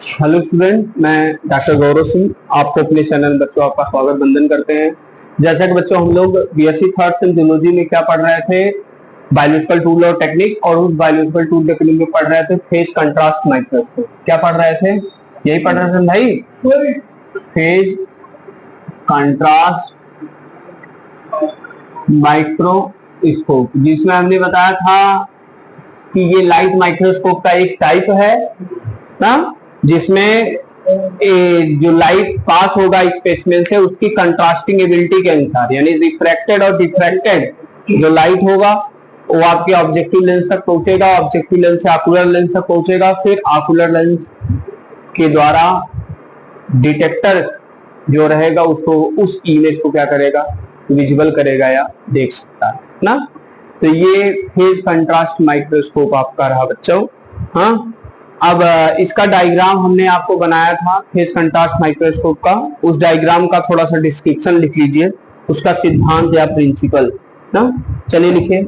Hello student, मैं doctor Gaurav Singh आपको अपने चैनल बच्चों आपका स्वागत बंदन करते हैं। जैसा कि बच्चों हम लोग बीएससी थर्ड सेम जूलॉजी में क्या पढ़ रहे थे, बायोलॉजिकल टूल और टेक्निक, और उस बायोलॉजिकल टूल टेक्निक में पढ़ रहे थे फेज कंट्रास्ट माइक्रोस्कोप। क्या पढ़ रहे थे? यही पढ़ रहे थे भाई, फेज कंट्रास्ट माइक्रोस्कोप, जिसमें हमने बताया था कि ये लाइट माइक्रोस्कोप का एक टाइप है ना, जिसमें जो लाइट पास होगा स्पेसिमेन से उसकी कंट्रास्टिंग एबिलिटी के अनुसार, यानी रिफ्रैक्टेड और डिफ्रैक्टेड जो लाइट होगा वो आपके ऑब्जेक्टिव लेंस तक पहुंचेगा, ऑब्जेक्टिव लेंस से आकुलर लेंस तक पहुंचेगा, फिर आकुलर लेंस के द्वारा डिटेक्टर जो रहेगा उसको उस इमेज को क्या करेगा, विजिबल करेगा या देख सकता है ना। तो ये फेज कंट्रास्ट माइक्रोस्कोप आपका रहा बच्चों। हाँ, अब इसका डायग्राम हमने आपको बनाया था फेज कंट्रास्ट माइक्रोस्कोप का, उस डायग्राम का थोड़ा सा डिस्क्रिप्शन लिख लीजिए, उसका सिद्धांत या प्रिंसिपल ना। चलिए लिखिए।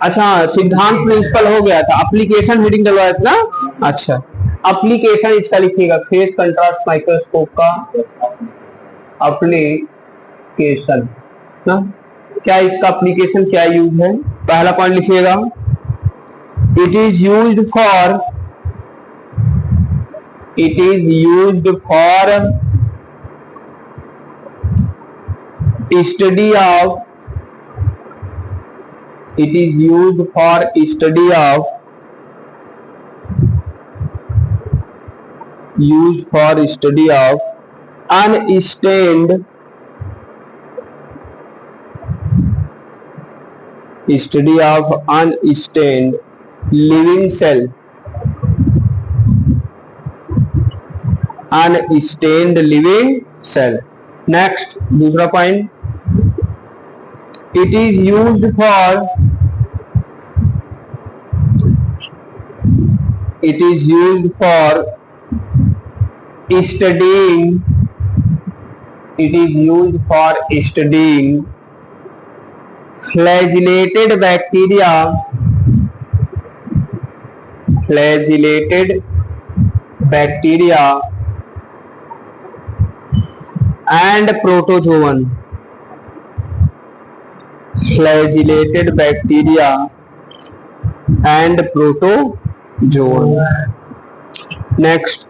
अच्छा, सिद्धांत प्रिंसिपल हो गया था, एप्लीकेशन हेडिंग डलवाया था ना। अच्छा, एप्लीकेशन इसका लिखिएगा, फेज कंट्रास्ट माइक्रोस्कोप का एप्लीकेशन ना। क्या इसका एप्लीकेशन क्या यूज है? पहला पॉइंट लिखिएगा, it is used for study of unstained living cell, unstained living cell. Next, दूसरा point, it is used for studying flagellated bacteria and protozoan. Flagellated bacteria and protozoan. Next,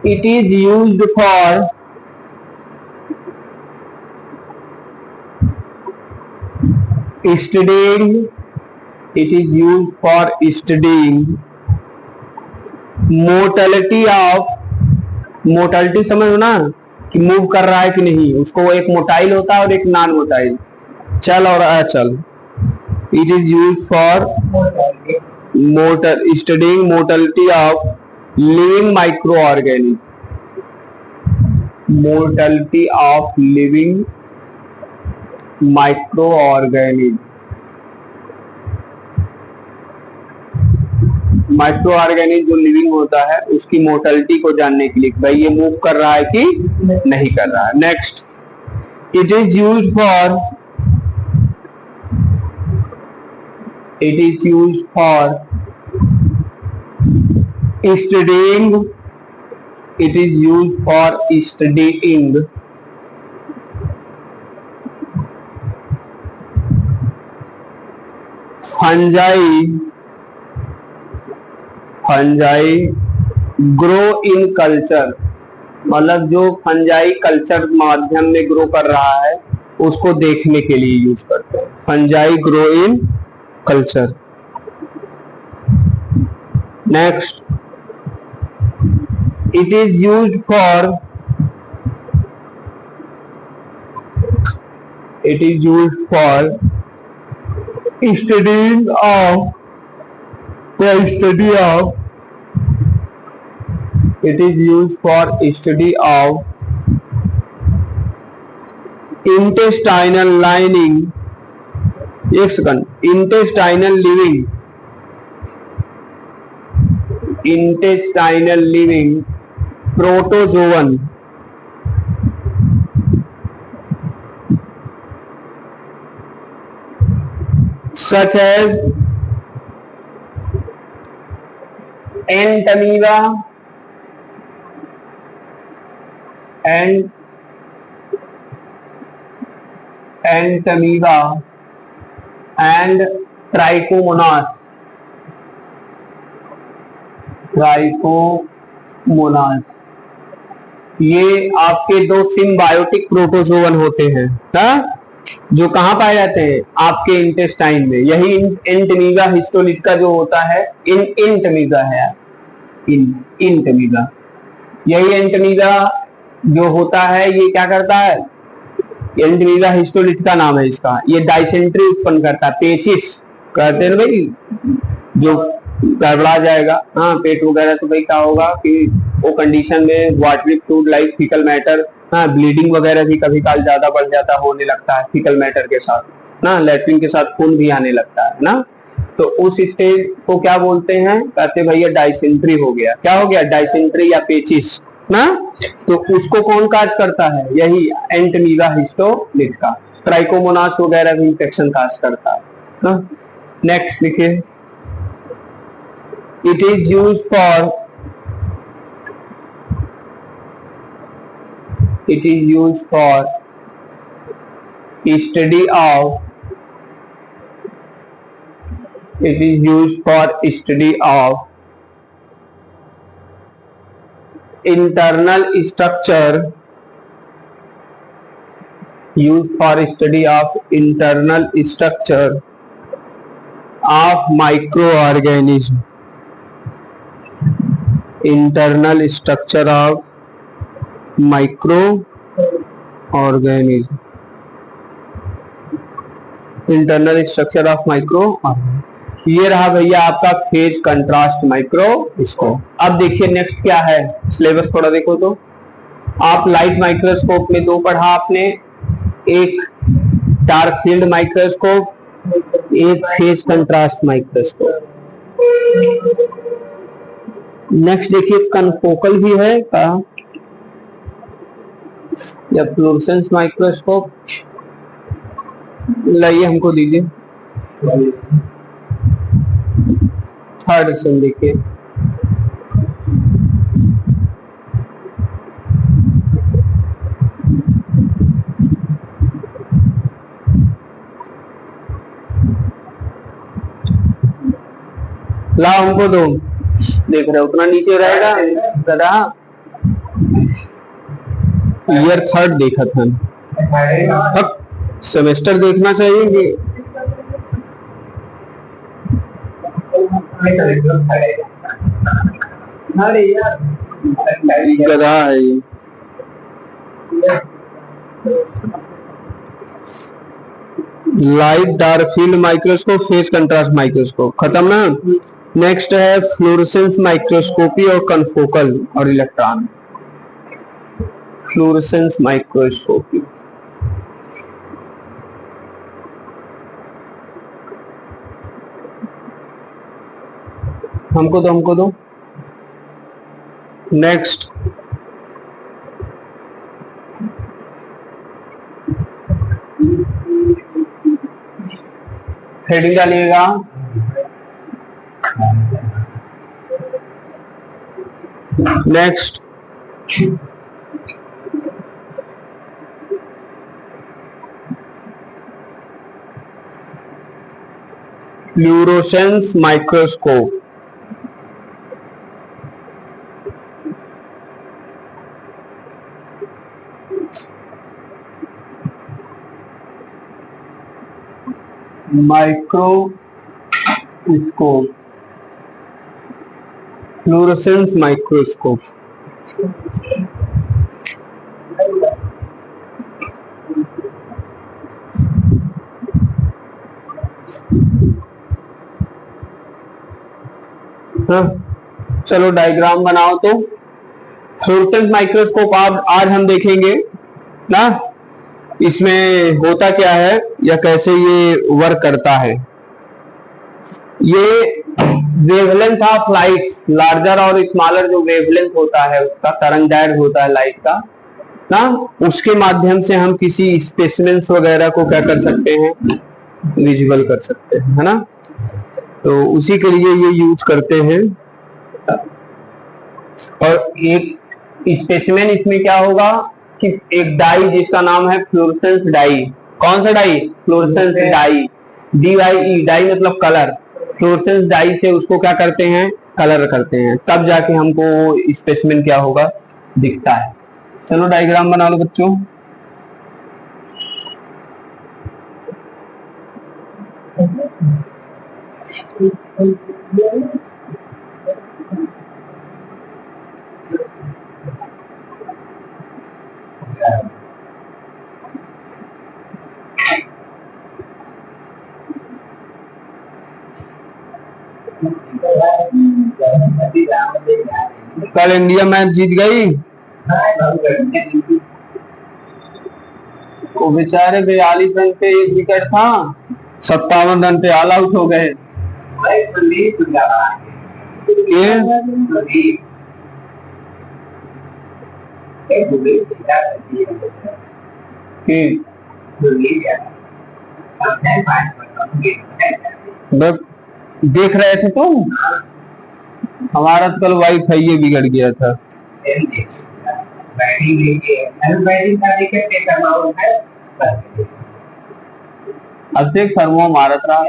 it is used for studying motility समझ ना, कि move कर रहा है कि नहीं, उसको एक मोटाइल होता है और एक नॉन मोटाइल, चल और अचल। It is use for studying motility of living micro organism, motility of living micro organism. Micro organism जो लिविंग होता है उसकी मोर्टेलिटी को जानने के लिए, भाई ये मूव कर रहा है कि नहीं कर रहा है। Next, it is use for studying fungi grow in culture, मतलब जो फंजाई कल्चर माध्यम में ग्रो कर रहा है उसको देखने के लिए यूज करते हैं, fungi grow in culture. Next, it is used for studying of it is used for study of intestinal lining, एक second, intestinal living protozoan such as ant amoeba and trichomonas ये आपके दो सिम्बायोटिक प्रोटोजोवन होते हैं ना, जो कहां पाए जाते हैं आपके इंटेस्टाइन में। यही इंटमीगा हिस्टोलिटिका जो होता है, इंटमीगा है, इंटमीगा, यही इंटमीगा जो होता है ये क्या करता है, इंटमीगा हिस्टोलिटिका नाम है इसका। ये डाइसेंट्री उत्पन्न करता है, पेचिस कहते हैं भाई, जो गड़बड़ा जाएगा, हाँ पेट वगैरह, तो भाई क्या होगा कि वो कंडीशन में watery fluid like faecal matter, हाँ ब्लीडिंग वगैरह भी कभी काल ज्यादा बढ़ जाता, होने लगता है फीकल मैटर के साथ ना, लैट्रिन के साथ खून भी आने लगता है ना। तो उस स्टेज को क्या बोलते हैं, कहते भैया डाइसेंट्री हो गया। क्या हो गया, डाइसेंट्री या पेचिस ना। तो उसको कौन काज करता है, यही एंटमीगा हिस्टोलिटिका। ट्राइकोमोनास वगैरह भी इंफेक्शन काज करता है ना। नेक्स्ट लिखिए, it is use for study of internal structure of microorganism, internal structure of microorganism, ये रहा भैया आपका फेज कंट्रास्ट माइक्रोस्कोप। अब देखिए नेक्स्ट क्या है, सिलेबस थोड़ा देखो तो। आप लाइट माइक्रोस्कोप में दो पढ़ा आपने, एक डार्क फील्ड माइक्रोस्कोप, एक फेज कंट्रास्ट माइक्रोस्कोप। नेक्स्ट देखिए कनफोकल भी है का, या फ्लोरेसेंस माइक्रोस्कोप, लाइए हमको दीजिए थर्ड से देखिए। ला हमको दो, देख रहे हो उतना नीचे रहेगा गधा। ईयर थर्ड देखा था, अब सेमेस्टर देखना चाहिए कि गधा है ये। Light dark field microscope, phase contrast microscope, खत्म ना। नेक्स्ट है फ्लोरेसेंस माइक्रोस्कोपी और कनफोकल और इलेक्ट्रॉन। फ्लोरेसेंस माइक्रोस्कोपी, हमको दो। नेक्स्ट हेडिंग डालिएगा, next fluorescence microscope. Microscope, fluorescence microscope. हाँ चलो डायग्राम बनाओ तो। फ्लोरेसेंस माइक्रोस्कोप आज हम देखेंगे ना, इसमें होता क्या है या कैसे ये वर्क करता है। ये वेवलेंथ ऑफ लाइट, लार्जर और स्मॉलर जो वेवलेंथ होता है उसका, तरंगदैर्घ्य होता है लाइट का ना, उसके माध्यम से हम किसी स्पेसिमेंस वगैरह को क्या कर सकते हैं, विजुअल कर सकते हैं, है ना। तो उसी के लिए ये यूज करते हैं और एक स्पेसिमेन इसमें क्या होगा कि एक डाई जिसका नाम है फ्लोरेसेंस डाई। कौन सा dye? Fluorescence dye, DYE, dye मतलब कलर। फ्लोरेसेंस डाई से उसको क्या करते हैं? कलर करते हैं, तब जाके हमको स्पेसिमेन क्या होगा? दिखता है। चलो डायग्राम बना लो बच्चों। कल इंडिया मैच जीत गई। वो बेचारे 42 रन पे एक विकेट था, 57 रन पे ऑल आउट हो गए। देख रहे थे तुम? हमारा तो कल वाईफाई ये बिगड़ गया था। अब देख थर्मो मारत रहा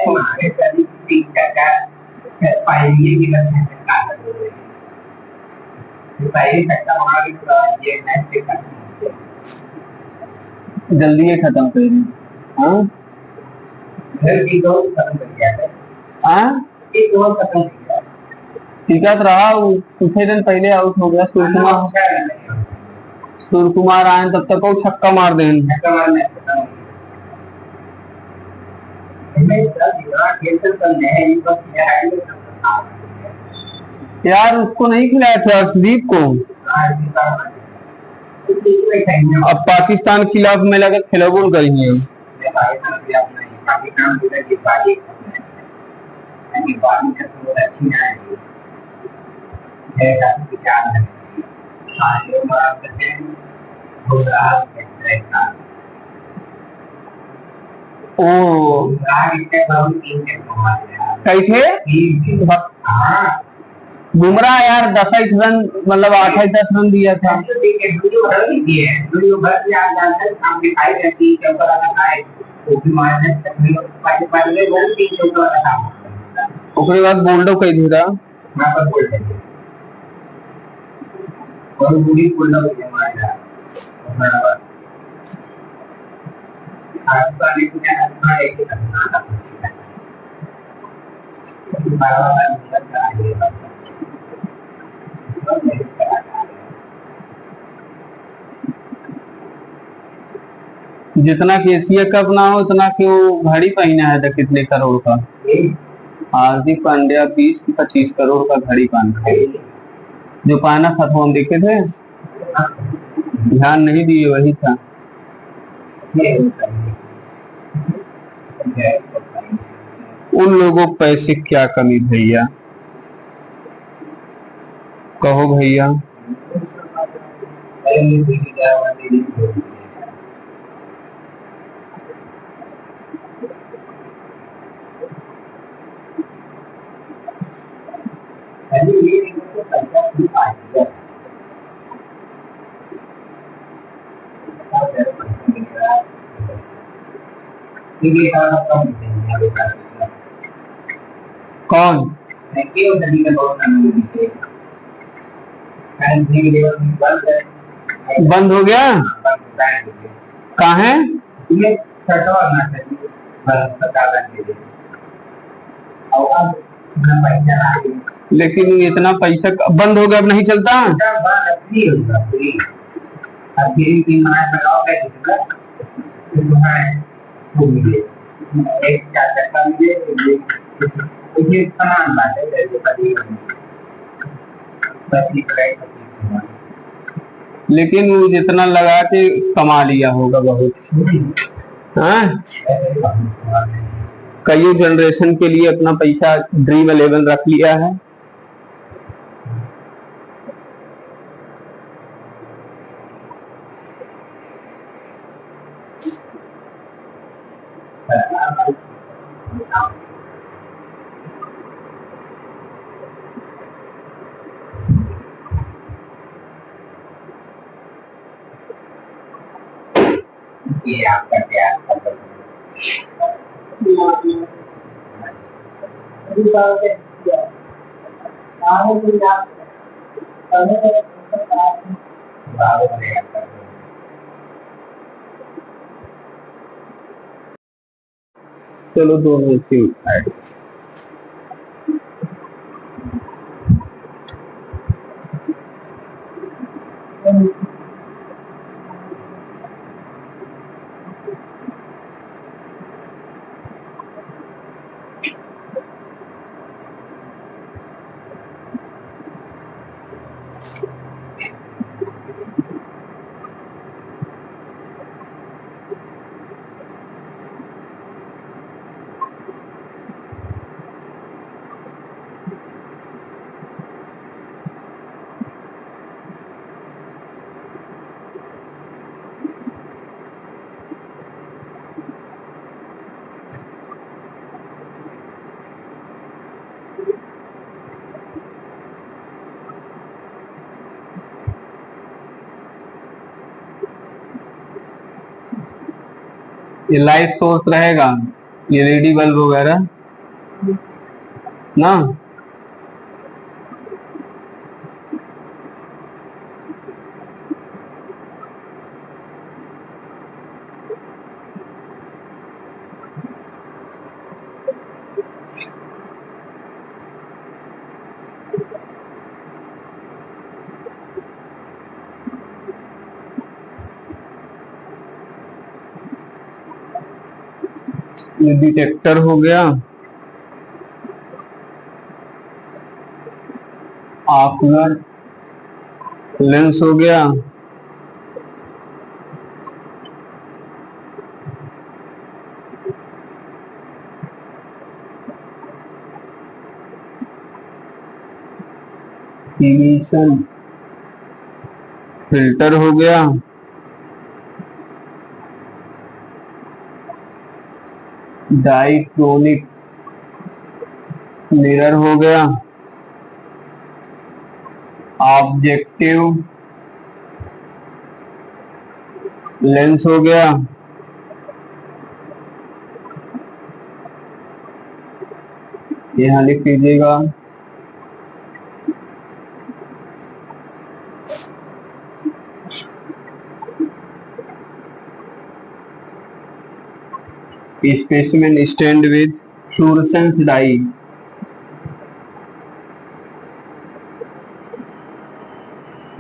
जल्दी ये खत्म कर दी। हाँ टिकट रहा, कुछ ही दिन पहले आउट हो गया। सूर्य कुमार आए तब तक वो छक्का मार दें। यार उसको नहीं खिलाया था, अर्शदीप को। अब पाकिस्तान के खिलाफ में लगा खिलाबुल करेंगे। ओ कैसे बुमराह यार 10 रन मतलब 8-10 रन दिया था। उसके बाद बोल्डो कह दी था। जितना केसीए कप ना हो उतना क्यों घड़ी पहना है था कितने करोड़ का? हार्दिक पांड्या 20-25 करोड़ का घड़ी पहना है। जो पहना था तो हम देखे थे, ध्यान नहीं दिए, वही था। उन लोगों को पैसे क्या कमी भैया, कहो भैया। कौन बंद हो गया? कहाँ है? लेकिन इतना पैसा बंद हो गया, अब नहीं चलता। लेकिन वो जितना लगा के कमा लिया होगा बहुत। हाँ कई जनरेशन के लिए अपना पैसा ड्रीम 11 रख लिया है। ये आपका क्या चलो दोनों से ऐड। ये लाइट सोर्स रहेगा, ये LED बल्ब वगैरह ना। ये डिटेक्टर हो गया, ऑकुलर लेंस हो गया, इमिशन फिल्टर हो गया, डाइक्रोनिक मिरर हो गया, ऑब्जेक्टिव लेंस हो गया, यहाँ लिख लीजिएगा, specimen stand with fluorescence dye.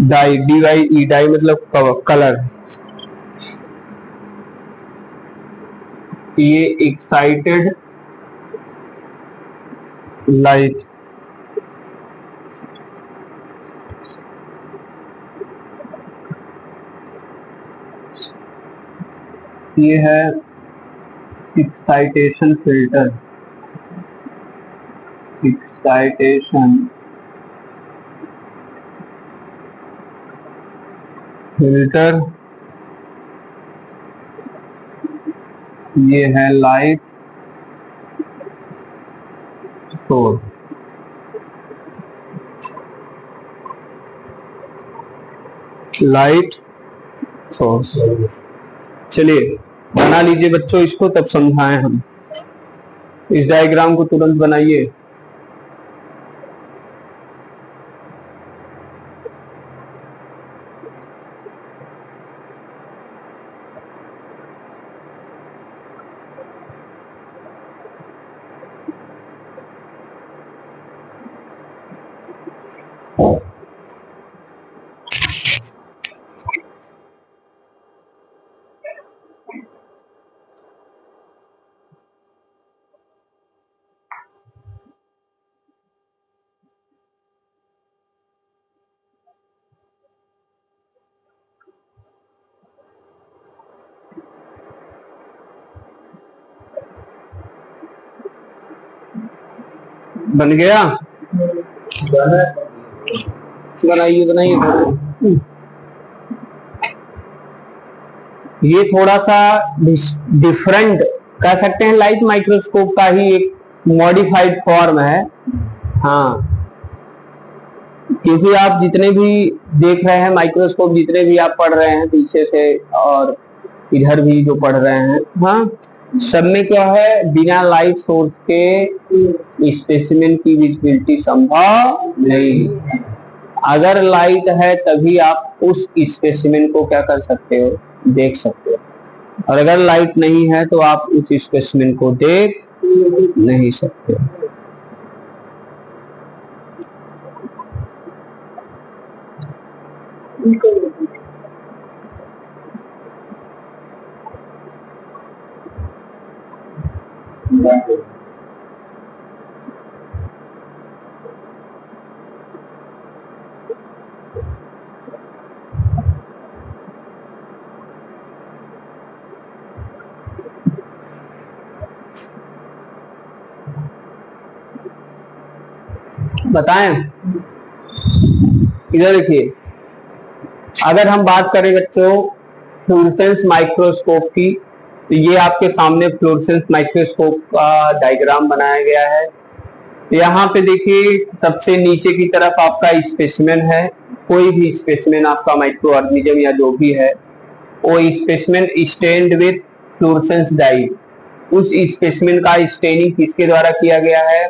Dye DYE dye मतलब कलर। ये एक्साइटेड लाइट, ये है एक्साइटेशन फिल्टर, एक्साइटेशन फिल्टर, ये है लाइट सोर्स, लाइट सोर्स। चलिए बना लीजिए बच्चों इसको, तब समझाएं हम। इस डायग्राम को तुरंत बनाइए। बन गया, बनाइए बनाइए। ये थोड़ा सा डिफरेंट कह सकते हैं, लाइट माइक्रोस्कोप का ही एक मॉडिफाइड फॉर्म है। हाँ, क्योंकि आप जितने भी देख रहे हैं माइक्रोस्कोप, जितने भी आप पढ़ रहे हैं पीछे से और इधर भी जो पढ़ रहे हैं, हाँ, सब में क्या है, बिना लाइट सोर्स के स्पेसिमेन की विजिबिलिटी संभव नहीं। अगर लाइट है तभी आप उस स्पेसिमेन को क्या कर सकते हो, देख सकते हो, और अगर लाइट नहीं है तो आप उस स्पेसिमेन को देख नहीं सकते। बताएं, इधर देखिए, अगर हम बात करें बच्चों फ्लोरेसेंस माइक्रोस्कोप की, तो ये आपके सामने फ्लोरेसेंस माइक्रोस्कोप का डायग्राम बनाया गया है। यहाँ पे देखिए सबसे नीचे की तरफ आपका स्पेसिमेन है, कोई भी स्पेसिमेन आपका माइक्रो ऑर्गेनिज्म या जो भी है, वो specimen stained with fluorescence dye. उस स्पेसिमेन का स्टेनिंग किसके द्वारा किया गया है,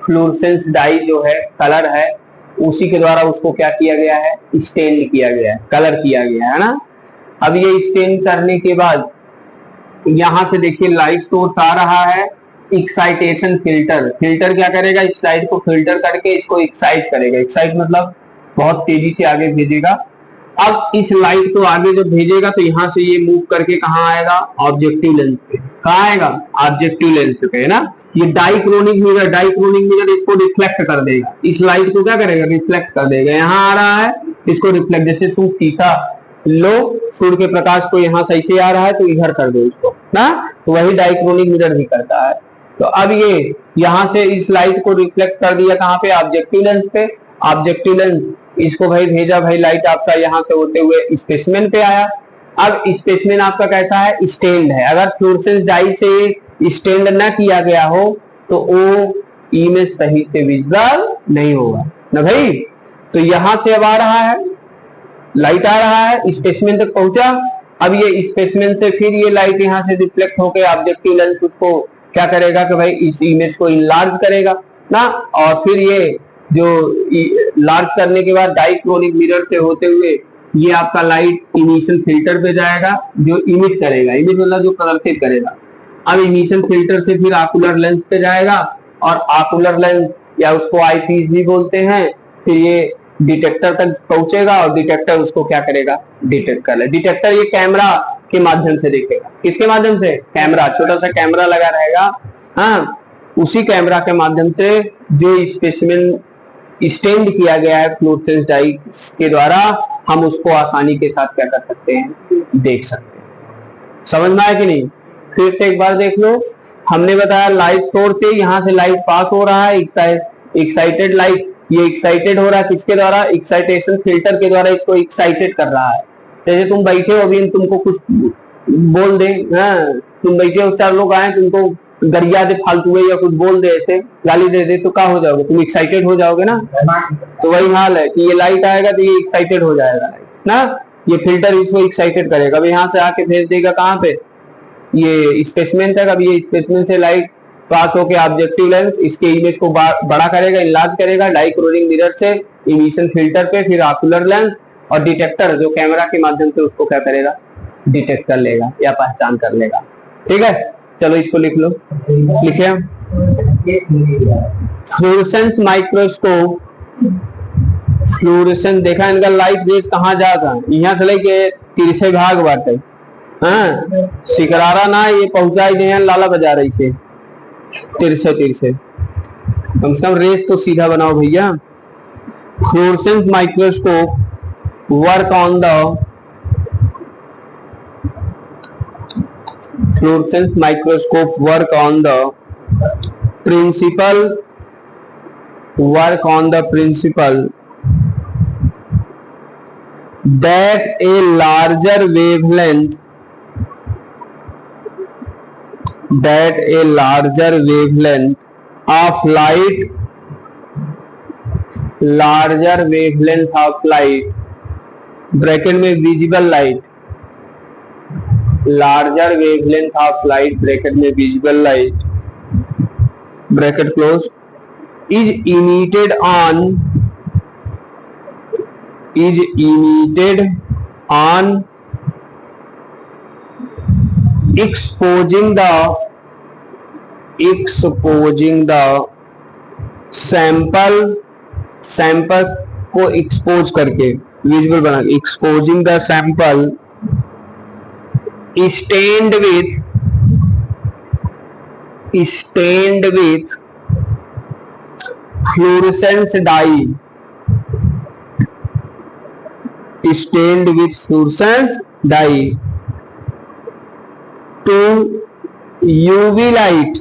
फ्लोरेसेंस डाई जो है, कलर है, उसी के द्वारा उसको क्या किया गया है, स्टेन किया गया है, कलर किया गया है ना। अब ये स्टेन करने के बाद यहां से देखिए लाइट सोर्स आ रहा है, एक्साइटेशन फिल्टर, फिल्टर क्या करेगा, इस लाइट को फिल्टर करके इसको एक्साइट करेगा, एक्साइट मतलब बहुत तेजी से आगे भेजेगा। अब इस लाइट को आगे जब भेजेगा तो यहां से ये मूव करके कहाँ आएगा, ऑब्जेक्टिव लेंस पे, कहाँ आएगा, ऑब्जेक्टिव लेंस पे, है ना। ये डाइक्रोनिक मिरर, डाइक्रोनिक मिरर इसको रिफ्लेक्ट कर देगा, इस लाइट को क्या करेगा, रिफ्लेक्ट कर देगा, यहाँ आ रहा है इसको रिफ्लेक्ट, जैसे तुम शीशा लो, सूर्य के प्रकाश को यहाँ से ऐसे आ रहा है तो इधर कर दो इसको ना, तो वही डाइक्रोनिक मिरर भी करता है। तो अब ये यहाँ से इस लाइट को रिफ्लेक्ट कर दिया कहाँ पे, ऑब्जेक्टिव लेंस पे, ऑब्जेक्टिव लेंस इसको भाई भेजा, भाई लाइट आपका यहाँ से होते हुए स्पेसिमेन पे आया। अब स्पेसिमेन आपका कैसा है, स्टेन्ड है, अगर फ्लोरेसेंस डाई से स्टेन्ड ना किया गया हो तो वो इमेज सही से विजिबल नहीं होगा ना भाई। तो यहां से अब आ रहा है, लाइट आ रहा है, स्पेसिमेन तक पहुंचा, अब ये स्पेसिमेन से फिर ये लाइट यहाँ से रिफ्लेक्ट होकर ऑब्जेक्टिव लेंस उसको क्या करेगा कि भाई इस इमेज को इनलार्ज करेगा ना, और फिर ये जो लार्ज करने के बाद डाइक्रोनिक मिरर से होते हुए ये आपका लाइट इमिशन फिल्टर पे जाएगा जो इमिट करेगा, इमिट मतलब जो प्रदर्शित करेगा। अब इमिशन फिल्टर से फिर आकुलर लेंस पे जाएगा, और आकुलर लेंस या उसको आईपीस भी बोलते हैं, फिर ये डिटेक्टर तक पहुंचेगा और डिटेक्टर उसको क्या करेगा, डिटेक्ट कर ले। डिटेक्टर ये कैमरा के माध्यम से देखेगा, किसके माध्यम से, कैमरा, छोटा सा कैमरा लगा रहेगा, हाँ, उसी कैमरा के माध्यम से जो स्पेसिमेन स्टेन्ड किया गया है फ्लोरेसेंस डाई के द्वारा, हम उसको आसानी के साथ क्या कर सकते हैं, देख सकते हैं। समझ में आया कि नहीं, फिर से एक बार देख लो। हमने बताया लाइट सोर्स से यहाँ से लाइट पास हो रहा है, एक्साइटेड लाइट, ये एक्साइटेड हो रहा है किसके द्वारा, एक्साइटेशन फिल्टर के द्वारा इसको एक्साइटेड कर रहा है। जैसे तुम बैठे हो अभी, तुमको कुछ बोल दे, हाँ, तुम बैठे हो, चार लोग आए तुमको गरिया दे फालतू है या कुछ बोल दे, ऐसे गाली दे दे, तो क्या हो जाओगे, तुम एक्साइटेड हो जाओगे ना। तो वही हाल है कि ये लाइट आएगा तो ये एक्साइटेड हो जाएगा ना, ये फिल्टर इसको एक्साइटेड करेगा, अब यहाँ से आके भेज देगा कहाँ पे, ये स्पेसिमेन तक। अब ये स्पेसिमेन से लाइट पास होके ऑब्जेक्टिव लेंस इसके इमेज को बड़ा करेगा, इनलार्ज करेगा, डाइक्रोनिक मिरर से इमिशन फिल्टर पे, फिर आकुलर लेंस, और डिटेक्टर जो कैमरा के माध्यम से उसको क्या करेगा, डिटेक्ट कर लेगा या पहचान कर लेगा। ठीक है, चलो इसको लिख लो, लिखे फ्लोरेसेंस माइक्रोस्कोप, फ्लोरेसेंस देखा इनका लाइट रेज कहाँ जाता, यहाँ से लेके तिरछे भाग बाटे, हाँ, सिकरारा ना ये पहुंचा ही लाला बजा रही थे, तिरछे तिरछे, कम से कम रेस तो सीधा बनाओ भैया। Fluorescence microscope work on the fluorescence microscope work on the principle that a larger wavelength of light, bracket में visible light, larger wavelength of light bracket में visible light bracket close is emitted on exposing the sample को expose करके visible बना exposing the sample stained with fluorescence dye to UV light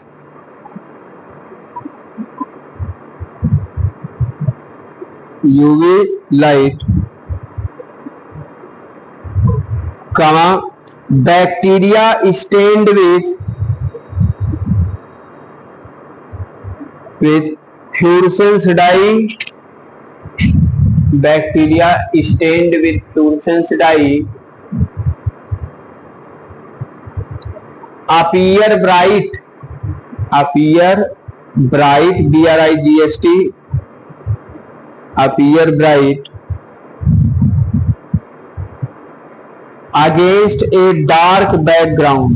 bacteria stained with fluorescence dye appear bright BRIGST appear bright against a dark background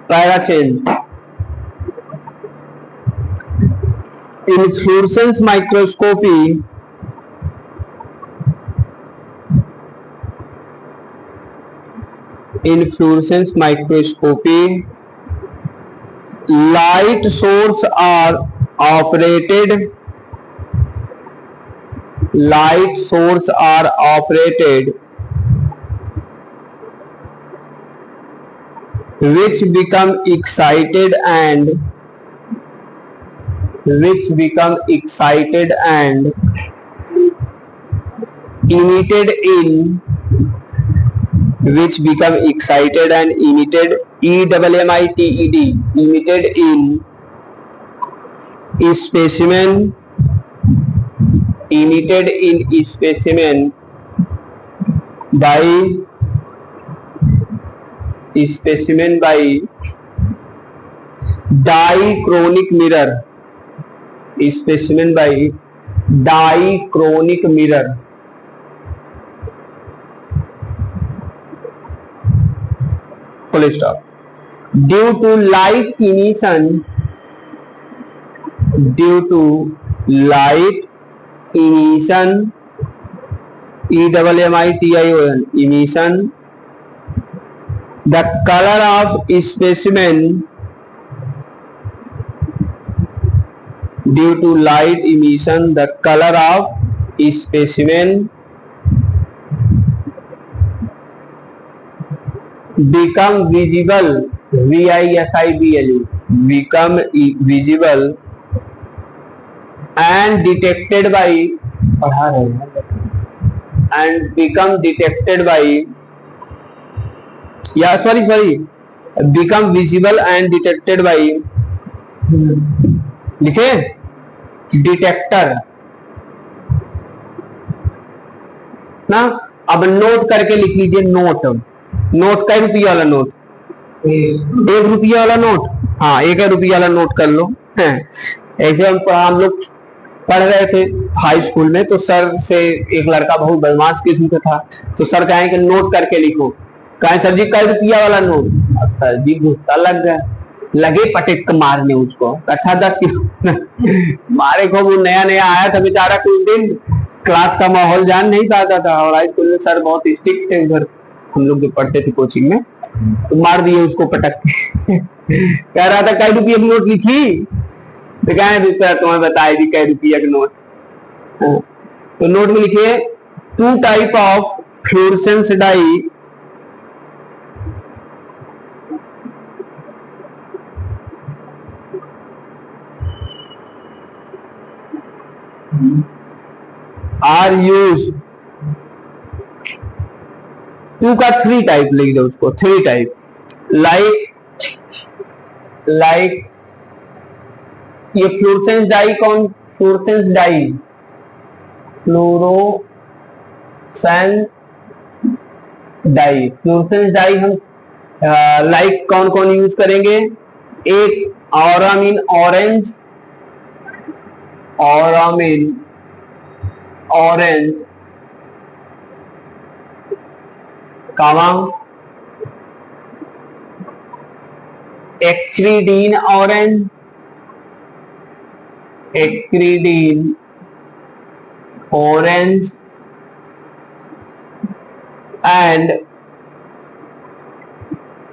para change in fluorescence microscopy light source are operated which become excited and emitted in emitted in specimen by diachronic mirror full stop. Due to light emission emission the color of specimen become visible and detected by become visible and detected by लिखे detector ना। अब note करके लिख लीजिए note कई रुपया वाला note 1 रुपया वाला नोट, हाँ 1 रुपया वाला नोट कर लो। ऐसे हम लोग पढ़ रहे थे हाई स्कूल में, तो सर से एक लड़का बहुत बदमाश किस्म का था, तो सर कहें कि नोट करके लिखो, कहें सर जी कई रुपया वाला नोट, सर जी गुस्सा लग गया, लगे पटक मारने उसको। अच्छा 10 किलो मारे को, वो नया आया था बेचारा, कुछ दिन क्लास का माहौल जान नहीं पाता था, और हाई स्कूल में सर बहुत स्ट्रिक्ट थे उधर, हम लोग जो पढ़ते थे कोचिंग में, तो मार दिए उसको पटक के। कह रहा था कई रुपये की नोट लिखी, तो कहें तुम्हें बताई दी कई रुपया का नोट। तो नोट में लिखिए 2 type of fluorescence dye are use, 2 का 3 टाइप लिख दो उसको, 3 टाइप लाइक ये फ्लोरेसेंस डाई कौन fluorescence dye, fluorescence dye, fluorescence dye हम लाइक कौन कौन यूज करेंगे? एक auramine orange, auramine orange, comma acridine orange, acridine orange and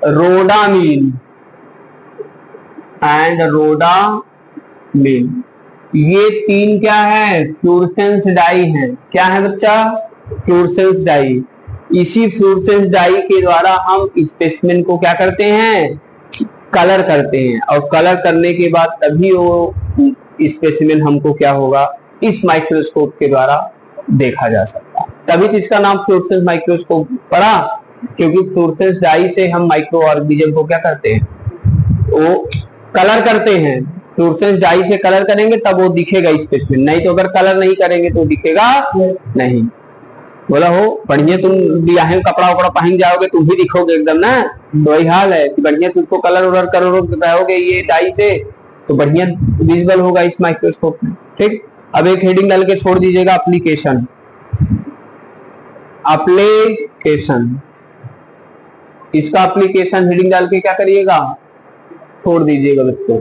rhodamine, ये तीन क्या है? फ्लोरोसेंस डाई है। क्या है बच्चा? Fluorescence dye. इसी फ्लोरोसेंस डाई के द्वारा हम स्पेसिमेन को क्या करते हैं? कलर करते हैं, और कलर करने के बाद तभी वो स्पेसिमेन हमको क्या होगा? इस माइक्रोस्कोप के द्वारा देखा जा सकता है। तभी तो इसका नाम फ्लोरोसेंस माइक्रोस्कोप पड़ा, क्योंकि फ्लोरोसेंस डाई से हम माइक्रो ऑर्गेनिज्म को क्या करते हैं? वो कलर करते हैं। फ्लोरोसेंस डाई से कलर करेंगे तब वो दिखेगा स्पेसिमेन, नहीं तो अगर कलर नहीं करेंगे तो दिखेगा नहीं। बोला हो बढ़िया, तुम बियाहे में कपड़ा वपड़ा पहन जाओगे तुम भी दिखोगे एकदम ना। वही हाल है कि बढ़िया से उसको कलर वलर करोगे ये डाई से तो बढ़िया विजिबल होगा इस माइक्रोस्कोप में। ठीक, अब एक हेडिंग डाल के छोड़ दीजिएगा, एप्लीकेशन। एप्लीकेशन, इसका एप्लीकेशन हेडिंग डाल के क्या करिएगा? छोड़ दीजिएगा बच्चों।